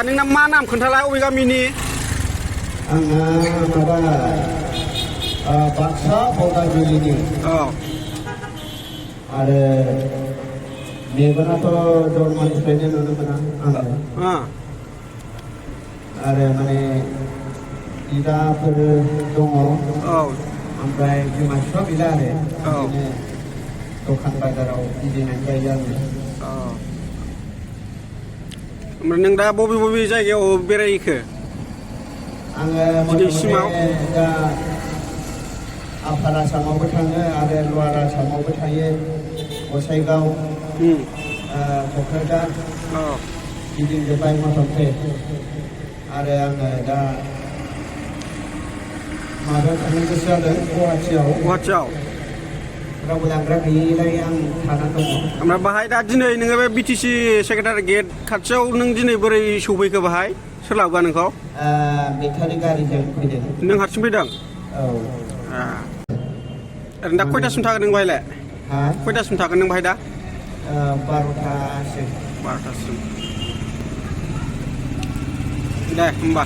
नोंना मा नाम खोन्थालाय अबे गामिनि आंहा माबा बाक्सा बगाजुलिनि आरो मेगनाथ' दरमानिफ्रायनो नुनो मोना आङो आरो माने बिदाफोर दङ ओमफ्राय बिमा बिफा गैला आरो बिदिनो दखान बाजाराव गिदिंनानै जायो आङो ओमफ्राय नों दा बबे बबे जायगायाव बेरायहैखो आङो दा आफार आसामावबो थाङो आरो लवार आसामावबो थायो गसाइगाव क'क्राझार गिदिंजोब्बाय मथ'थे आरो आङो दा माबायाव थांनो गोसो जादों गुवाहाटियाव रावबो लांग्रा गैयैलाय आं थानानै दङ ओमफ्राय बाहाय दा दिनै नोङो बे बिटिसि सेक्रेटारि गेट खाथियाव नों दिनै बोरै सौफैखो बाहाय सोर लाबोआ नोंखौ बेटारि गारिजों फैदों नों हारसिं फैदों औ ओरैनो दा खयथासिम थागोन नों बाहायलाय खयथासिम थागोन नों बाहाय दा 12थासिम दे होमबा